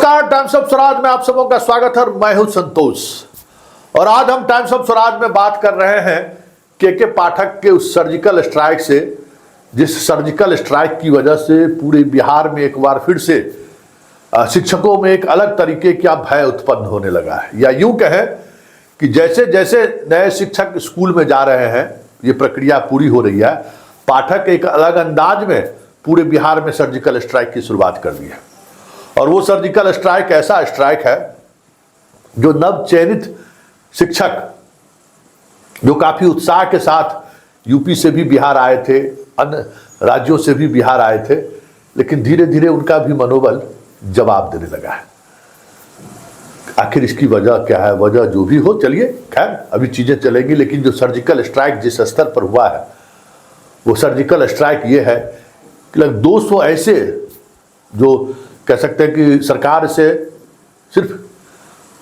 नमस्कार, times of Swaraj में आप सबों का स्वागत है। मैं हूं संतोष और आज हम टाइम्स ऑफ स्वराज में बात कर रहे हैं के पाठक के उस सर्जिकल स्ट्राइक से, जिस सर्जिकल स्ट्राइक की वजह से पूरे बिहार में एक बार फिर से शिक्षकों में एक अलग तरीके का भय उत्पन्न होने लगा है। या यूं कहें कि जैसे जैसे नए शिक्षक स्कूल में जा रहे हैं, ये प्रक्रिया पूरी हो रही है, पाठक एक अलग अंदाज में पूरे बिहार में सर्जिकल स्ट्राइक की शुरुआत कर दी है। और वो सर्जिकल स्ट्राइक ऐसा स्ट्राइक है जो नव चयनित शिक्षक जो काफी उत्साह के साथ यूपी से भी बिहार आए थे, अन्य राज्यों से भी बिहार आए थे, लेकिन धीरे धीरे उनका भी मनोबल जवाब देने लगा है। आखिर इसकी वजह क्या है? वजह जो भी हो, चलिए खैर अभी चीजें चलेंगी, लेकिन जो सर्जिकल स्ट्राइक जिस स्तर पर हुआ है वो सर्जिकल स्ट्राइक ये है कि लगभग 200 ऐसे जो कह सकते हैं कि सरकार से सिर्फ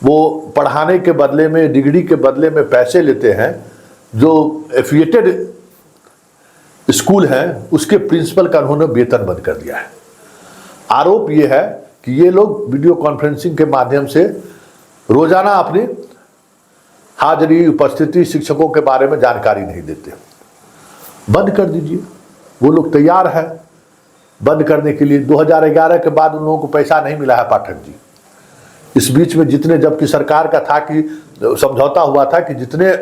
वो पढ़ाने के बदले में, डिग्री के बदले में पैसे लेते हैं, जो एफिलिएटेड स्कूल हैं उसके प्रिंसिपल का उन्होंने वेतन बंद कर दिया है। आरोप ये है कि ये लोग वीडियो कॉन्फ्रेंसिंग के माध्यम से रोजाना अपनी हाजिरी, उपस्थिति, शिक्षकों के बारे में जानकारी नहीं देते। बंद कर दीजिए, वो लोग तैयार है बंद करने के लिए। 2011 के बाद उन लोगों को पैसा नहीं मिला है पाठक जी। इस बीच में जितने, जबकि सरकार का था कि समझौता हुआ था कि जितने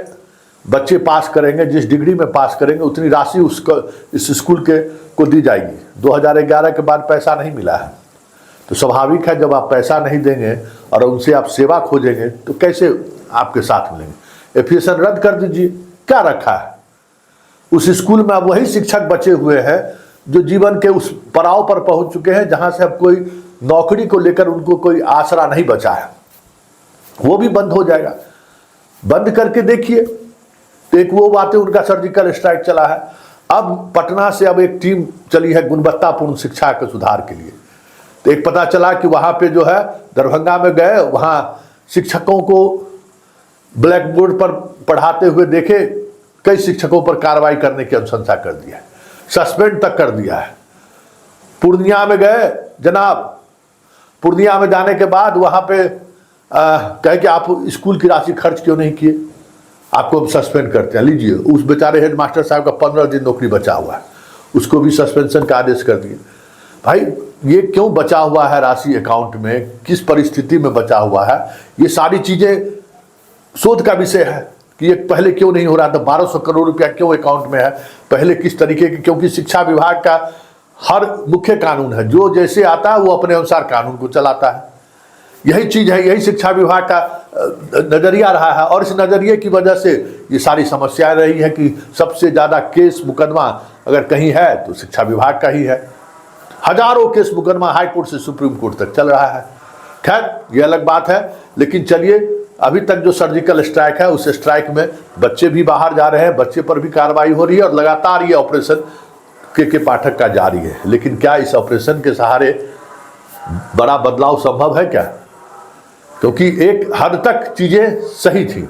बच्चे पास करेंगे, जिस डिग्री में पास करेंगे, उतनी राशि उसको इस स्कूल के को दी जाएगी। 2011 के बाद पैसा नहीं मिला है, तो स्वाभाविक है जब आप पैसा नहीं देंगे और उनसे आप सेवा खोजेंगे तो कैसे आपके साथ मिलेंगे। एफिलिएशन रद्द कर दीजिए। क्या रखा है उस स्कूल में? अब वही शिक्षक बचे हुए हैं जो जीवन के उस पड़ाव पर पहुंच चुके हैं जहां से अब कोई नौकरी को लेकर उनको कोई आसरा नहीं बचा है। वो भी बंद हो जाएगा। बंद करके देखिए तो एक वो बातें, उनका सर्जिकल स्ट्राइक चला है। अब पटना से अब एक टीम चली है गुणवत्तापूर्ण शिक्षा के सुधार के लिए। तो एक पता चला कि वहां पे जो है, दरभंगा में गए, वहां शिक्षकों को ब्लैक बोर्ड पर पढ़ाते हुए देखे, कई शिक्षकों पर कार्रवाई करने की अनुशंसा कर दी है, सस्पेंड तक कर दिया है। पूर्णिया में गए जनाब, पूर्णिया में जाने के बाद वहां पे कहे कि आप स्कूल की राशि खर्च क्यों नहीं किए, आपको सस्पेंड करते हैं। लीजिए, उस बेचारे हेड मास्टर साहब का 15 दिन नौकरी बचा हुआ है, उसको भी सस्पेंशन का आदेश कर दिए। भाई ये क्यों बचा हुआ है राशि अकाउंट में, किस परिस्थिति में बचा हुआ है, ये सारी चीजें शोध का विषय है कि ये पहले क्यों नहीं हो रहा था। 1200 करोड़ रुपया क्यों अकाउंट में है, पहले किस तरीके की? क्योंकि शिक्षा विभाग का हर मुख्य कानून है, जो जैसे आता है वो अपने अनुसार कानून को चलाता है। यही चीज है, यही शिक्षा विभाग का नजरिया रहा है और इस नजरिए की वजह से ये सारी समस्याएं रही है कि सबसे ज्यादा केस मुकदमा अगर कहीं है तो शिक्षा विभाग का ही है। हजारों केस मुकदमा हाई कोर्ट से सुप्रीम कोर्ट तक चल रहा है। खैर ये अलग बात है, लेकिन चलिए, अभी तक जो सर्जिकल स्ट्राइक है उस स्ट्राइक में बच्चे भी बाहर जा रहे हैं, बच्चे पर भी कार्रवाई हो रही है और लगातार ये ऑपरेशन के पाठक का जारी है। लेकिन क्या इस ऑपरेशन के सहारे बड़ा बदलाव संभव है क्या? क्योंकि एक हद तक चीजें सही थी।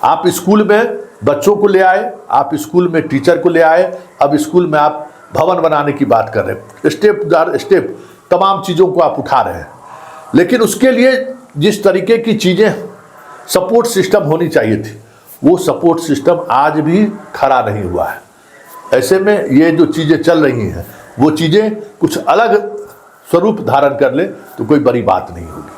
आप स्कूल में बच्चों को ले आए, आप स्कूल में टीचर को ले आए, अब स्कूल में आप भवन बनाने की बात कर रहे हैं, स्टेप दर स्टेप तमाम चीजों को आप उठा रहे हैं। लेकिन उसके लिए जिस तरीके की चीजें सपोर्ट सिस्टम होनी चाहिए थी, वो सपोर्ट सिस्टम आज भी खड़ा नहीं हुआ है। ऐसे में ये जो चीजें चल रही हैं वो चीजें कुछ अलग स्वरूप धारण कर ले तो कोई बड़ी बात नहीं होगी।